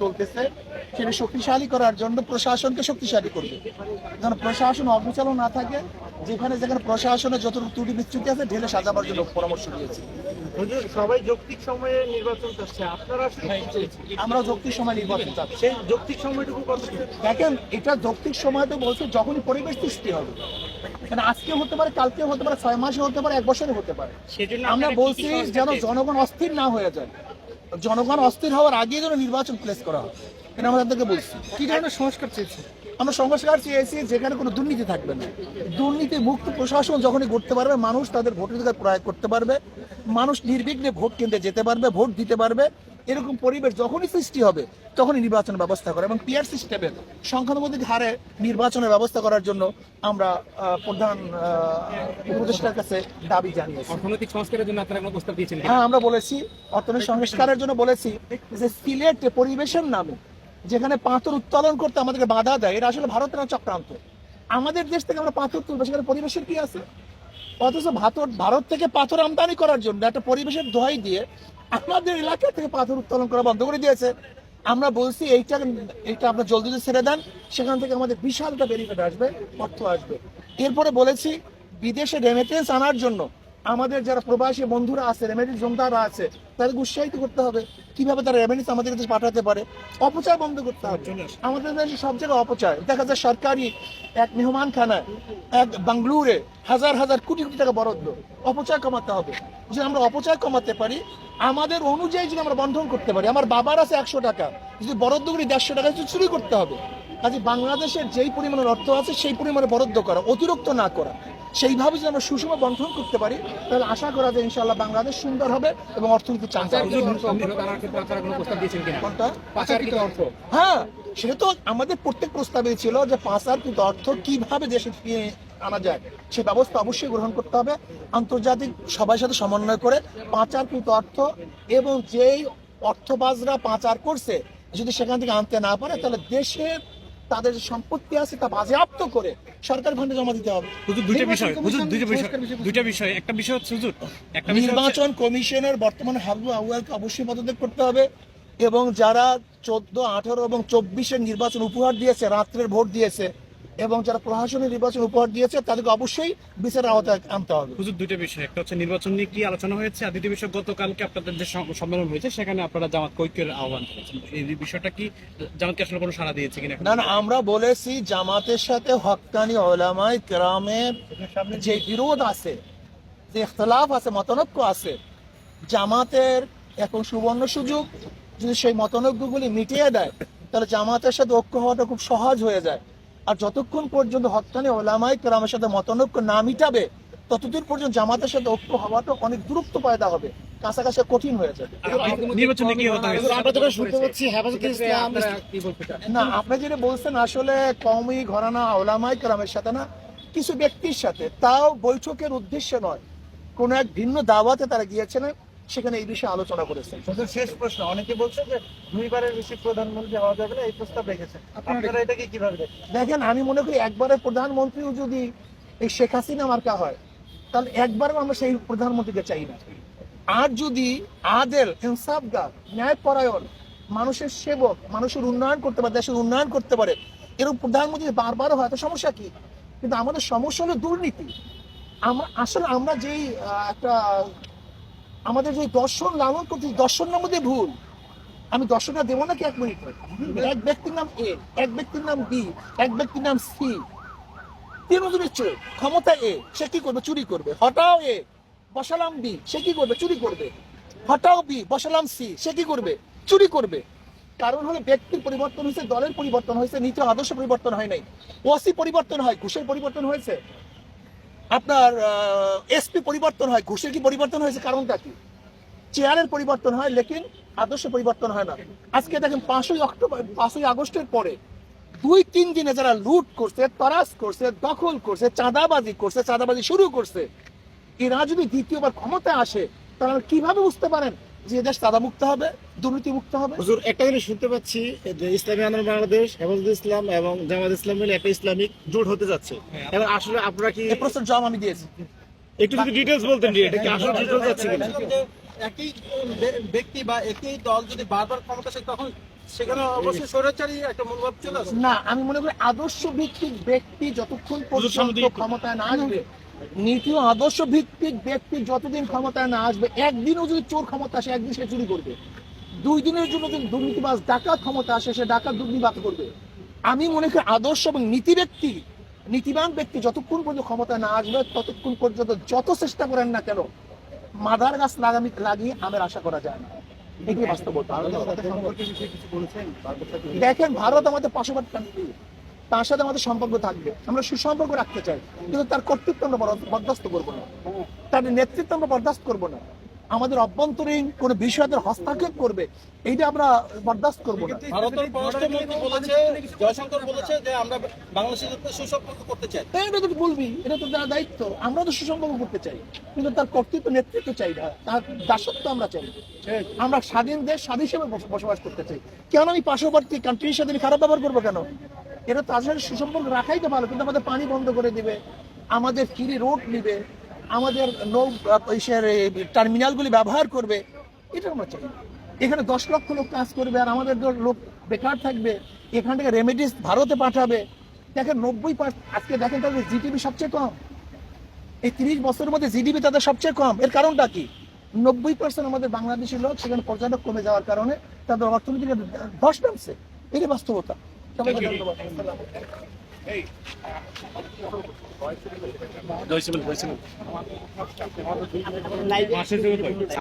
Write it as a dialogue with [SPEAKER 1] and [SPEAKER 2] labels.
[SPEAKER 1] চলতেছে সেটা শক্তিশালী করার জন্য প্রশাসনকে শক্তিশালী করবে। যেন প্রশাসন অবিচল না থাকে, যেখানে যেখানে প্রশাসনের যত ত্রুটি বিচ্যুতি আছে ঢেলে সাজাবার জন্য পরামর্শ দিয়েছে।
[SPEAKER 2] সবাই যৌক্তিক সময়ে নির্বাচন চাচ্ছে, আপনারা
[SPEAKER 1] আমরা যৌক্তিক সময় নির্বাচন চাচ্ছি।
[SPEAKER 2] সেই যৌক্তিক সময়টুকু কত?
[SPEAKER 1] দেখেন, এটা যৌক্তিক সময় তো বলছে যখনই পরিবেশ সৃষ্টি হবে, মানে আজকে হতে পারে, কালকে হতে পারে, 6 মাসে হতে পারে, 1 বছরে হতে পারে। আমরা বলছি যেন জনগণ অস্থির না হয়ে যায়, জনগণ অস্থির হওয়ার আগে যেন নির্বাচন প্লেস করা হয়, এটা আমরা তাদেরকে বলছি।
[SPEAKER 2] কি ধরনের সংস্কার চেয়েছি?
[SPEAKER 1] আমরা সংস্কার চেয়েছি যেখানে কোনো দুর্নীতি থাকবে না, দুর্নীতি মুক্ত প্রশাসন যখনই করতে পারবে, মানুষ তাদের ভোটাধিকার প্রয়োগ করতে পারবে, মানুষ নির্বিঘ্নে ভোট কেন্দ্রে যেতে পারবে, ভোট দিতে পারবে, এরকম পরিবেশ যখনই সৃষ্টি হবে তখনই নির্বাচনের ব্যবস্থা করে। এবং পিআর সিস্টেমের সংখ্যানুপাতিক হারে নির্বাচনের ব্যবস্থা করার জন্য আমরা প্রধান উপদেষ্টার কাছে দাবি জানিয়েছি।
[SPEAKER 2] অর্থনৈতিক সংস্কারের জন্য আপনারা কোনো প্রস্তাব দিয়েছেন?
[SPEAKER 1] হ্যাঁ, আমরা বলেছি অর্থনৈতিক সংস্কারের জন্য বলেছি যে সিলেট পরিবেশের নামে যেখানে পাথর উত্তোলন করতে আমাদেরকে বাধা দেয়, এটা আসলে ভারতের চক্রান্ত। আমাদের দেশ থেকে আমরা পাথর তুলবো, সেখানে পরিবেশের কি আছে? অথচ ভারত থেকে পাথর আমদানি করার জন্য একটা পরিবেশের দোহাই দিয়ে আমাদের এলাকা থেকে পাথর উত্তোলন করা বন্ধ করে দিয়েছে। আমরা বলছি এইটা আপনার জলদি ছেড়ে দেন, সেখান থেকে আমাদের বিশাল একটা বেনিফিট আসবে, অর্থ আসবে। এরপরে বলেছি বিদেশে রেমিটেন্স আনার জন্য আমাদের যারা প্রবাসী বন্ধুরা আছে, রেমিটেন্স জমদাররা আছে, তাদেরকে উৎসাহিত করতে হবে কিভাবে তারা রেমিটেন্স আমাদের কাছে পাঠাতে পারে। অপচয় বন্ধ করতে হবে। আমাদের দেশে সব জায়গায় অপচয় দেখা যায়। সরকারি এক মেহমানখানায়, এক বাংলুরে হাজার হাজার কোটি কোটি টাকা বরাদ্দ, অপচয় কমাতে হবে। যদি আমরা অপচয় কমাতে পারি, আমাদের অনুযায়ী যদি আমরা বন্ধন করতে পারি, আমার বাবার আছে 100 টাকা, যদি বরাদ্দ করি 150 টাকা চুরি করতে হবে। কাজে বাংলাদেশের যেই পরিমাণের অর্থ আছে সেই পরিমাণে বরাদ্দ করা, অতিরিক্ত না করা। সেইভাবে যদি আমরা সুষম বন্ধন করতে পারি, তাহলে আশা করা যায় ইনশাআল্লাহ বাংলাদেশ সুন্দর হবে এবং অর্থনীতি চাঙ্গা হবে। হ্যাঁ, সেটা তো আমাদের প্রত্যেক প্রস্তাবে ছিল যে পাচারকৃত অর্থ কিভাবে দেশে ফিরিয়ে আনা যায়, সে ব্যবস্থা অবশ্যই গ্রহণ করতে হবে আন্তর্জাতিক সবার সাথে সমন্বয় করে। পাচারকৃত অর্থ এবং যেই অর্থবাজরা পাচার করছে যদি সেখান থেকে আনতে না পারে, তাহলে দেশের তাদের যে সম্পত্তি আছে তা বাজেয়াপ্ত করে সরকার ফান্ডে জমা দিতে হবে। নির্বাচন কমিশনের বর্তমানে হাবু আউয়ালকে অবশ্যই পদত্যাগ করতে হবে এবং যারা 14, 18 এবং 24-এর নির্বাচন উপহার দিয়েছে, রাত্রের ভোট দিয়েছে এবং যারা প্রশাসনের নির্বাচন উপহার দিয়েছে, তাদেরকে অবশ্যই বিচারের আওতায় আনতে হবে।
[SPEAKER 2] হুজুর, দুইটা বিষয়, একটা হচ্ছে নির্বাচন নিয়ে কি আলোচনা হয়েছে, আর দ্বিতীয় বিষয় গতকালকে আপনাদের যে সম্মেলন হয়েছে সেখানে আপনারা জামাত ঐক্যের আহ্বান করেছেন, এই বিষয়টা কি জামাতকে আসলে কোনো সাড়া দিয়েছে কিনা?
[SPEAKER 1] না, আমরা বলেছি জামাতের সাথে হক্কানি উলামায়ে কেরামের যে বিরোধ আছে, যে ইখতিলাফ আছে, মতানৈক্য আছে, জামাতের এখন সুবর্ণ সুযোগ। যদি সেই মতানৈক্যগুলি মিটিয়ে দেয় তাহলে জামাতের সাথে ঐক্য হওয়াটা খুব সহজ হয়ে যায়। আর যতক্ষণ পর্যন্ত হক্কানি উলামায়ে কেরামের সাথে মতানৈক্য না মিটাবে, ততদিন পর্যন্ত জামাতের সাথে ঐক্য হওয়াটা অনেক দূরত্ব পয়দা হবে, কাছাকাছি কঠিন হয়ে যাবে। না, আপনি যেটা বলছেন আসলে কওমি ঘরানা উলামায়ে কেরামের সাথে না, কিছু ব্যক্তির সাথে, তাও বৈঠকের উদ্দেশ্যে নয়, কোন এক ভিন্ন দাওয়াতে তারা গিয়েছেন, সেখানে এই বিষয়ে আলোচনা করেছেন।
[SPEAKER 3] শেষ প্রশ্ন, অনেকে বলছে যে 2বারের বেশি প্রধানমন্ত্রী হওয়া যাবে না, এই প্রস্তাব রেখেছেন, আপনারা এটাকে কিভাবে দেখেন?
[SPEAKER 1] দেখেন, আমি মনে করি একবারের প্রধানমন্ত্রীও যদি এই শেখ হাসিনা মার্কা হয়, তাহলে একবারও আমরা সেই প্রধানমন্ত্রীকে চাই না। আর যদি আদেল, ইনসাফগার, ন্যায়পরায়ণ, মানুষের সেবক, মানুষের উন্নয়ন করতে পারে, দেশের উন্নয়ন করতে পারে, এরকম প্রধানমন্ত্রী বারবার হয় তো সমস্যা কি? কিন্তু আমাদের সমস্যা হলো দুর্নীতি। আমরা যেই একটা আমাদের যে দর্শন লালন করতে, দর্শনের মধ্যে ভুল। আমি দর্শনটা দেবো নাকি 1 মিনিট? এক ব্যক্তির নাম এ, এক ব্যক্তির নাম বি, এক ব্যক্তির নাম সি, তিনজনের চোর, ক্ষমতা এ, সে কি করবে? চুরি করবে। হটাও এ, বসালাম বি, সে কি করবে? চুরি করবে। হটাও বি, বসালাম সি, সে কি করবে? চুরি করবে। কারণ হলো ব্যক্তির পরিবর্তন হয়েছে, দলের পরিবর্তন হয়েছে, নীতি আদর্শ পরিবর্তন হয় নাই। ওসি পরিবর্তন হয়, ঘুষের পরিবর্তন হয়েছে। আপনার এসপি পরিবর্তন হয়, ঘুষের কি পরিবর্তন হয়েছে? কারণটা কি? চেয়ারের পরিবর্তন হয়, লেকিন আদর্শ পরিবর্তন হয় না। আজকে দেখেন 5ই আগস্টের পরে 2-3 দিনে যারা লুট করছে, তরাস করছে, দখল করছে, চাঁদাবাজি শুরু করছে, এরা যদি দ্বিতীয়বার ক্ষমতায় আসে, তারা কিভাবে বুঝতে পারেন যে দেশ চাঁদামুক্ত হবে, দুর্নীতিমুক্ত হবে?
[SPEAKER 3] হুজুর, একটা জিনিস শুনতে পাচ্ছি যে ইসলামী আন্দোলন বাংলাদেশ, হেফাজতে ইসলাম এবং জামাত ইসলাম মিলে একটা ইসলামিক জোট হতে যাচ্ছে। এবার আসলে আপনারা কি
[SPEAKER 1] এই প্রশ্নের জবাব আমি দিয়েছি।
[SPEAKER 3] একটু যদি ডিটেইলস বলতেন, এটা কি আসলে জোট হতে যাচ্ছে কিনা?
[SPEAKER 4] একই ব্যক্তি বা একই দল যদি বারবার ক্ষমতা আসে, তখন সেখানে অবশ্যই স্বৈরাচারী একটা মনোভাব চলে আসে।
[SPEAKER 1] না, আমি মনে করি আদর্শ ভিত্তিক ব্যক্তি যতক্ষণ পর্যন্ত ক্ষমতায় না আসবে, নীতি ও আদর্শ ভিত্তিক ব্যক্তি যতদিন ক্ষমতায় না আসবে, একদিনও যদি চোর ক্ষমতা আসে একদিন সে চুরি করবে, 2 দিনের জন্য যদি দুর্নীতিবাজ ডাকাত ক্ষমতা আসে সে ডাকাত দুর্নীতিবাদ করবে। আমি মনে করি আদর্শ এবং নীতিবান ব্যক্তি যতক্ষণ পর্যন্ত ক্ষমতায় না আসবে ততক্ষণ পর্যন্ত যত চেষ্টা করেন না কেন মাদার গাছ লাগিয়ে আমের আশা করা যায় না। এটাই বাস্তবতা। দেখেন, ভারত আমাদের পার্শ্ববর্তী কান্ট্রি, তার সাথে আমাদের সম্পর্ক থাকবে, আমরা সুসম্পর্ক রাখতে চাই, কিন্তু তার কর্তৃত্ব আমরা বরদাস্ত করবো না, তার নেতৃত্ব আমরা বরদাস্ত করবো না। আমাদের অভ্যন্তরীণ কোন বিষয়ের হস্তক্ষেপ করবে এইটা আমরা বরদাস্ত করবো না।
[SPEAKER 4] ভারতের পররাষ্ট্রমন্ত্রী বলেছে, জয়শঙ্কর বলেছে যে আমরা বাংলাদেশের সাথে সুসম্পর্ক করতে চাই।
[SPEAKER 1] এটা তো বলবি, এটা তো তার দায়িত্ব। আমরা তো সুসম্পর্ক করতে চাই, কিন্তু তার কর্তৃত্ব নেতৃত্ব চাই না, তার দাসত্ব আমরা চাই। আমরা স্বাধীন দেশ, স্বাধীন হিসেবে বসবাস করতে চাই। কেন আমি পার্শ্ববর্তী কান্ট্রির সাথে খারাপ ব্যবহার করবো কেন? এটা তার সাথে সুসম্পর্ক রাখাই তো ভালো, কিন্তু আমাদের পানি বন্ধ করে দিবে, আমাদের ফ্রি রোড নিবে, আমাদের টার্মিনালগুলি ব্যবহার করবে, এটা আমরা চাই। এখানে 10 লক্ষ লোক কাজ করবে আর আমাদের লোক বেকার থাকবে, এখান থেকে রেমিডিস ভারতে পাঠাবে। দেখেন 90%, আজকে দেখেন তাদের জিডিপি সবচেয়ে কম, এই 30 বছরের মধ্যে জিডিপি তাদের সবচেয়ে কম। এর কারণটা কি? 90% আমাদের বাংলাদেশি লোক সেখানে পর্যটক কমে যাওয়ার কারণে তাদের অর্থনীতিকে ধস নামছে। এটাই বাস্তবতা। সবাইকে ধন্যবাদ।
[SPEAKER 2] জয়সিমন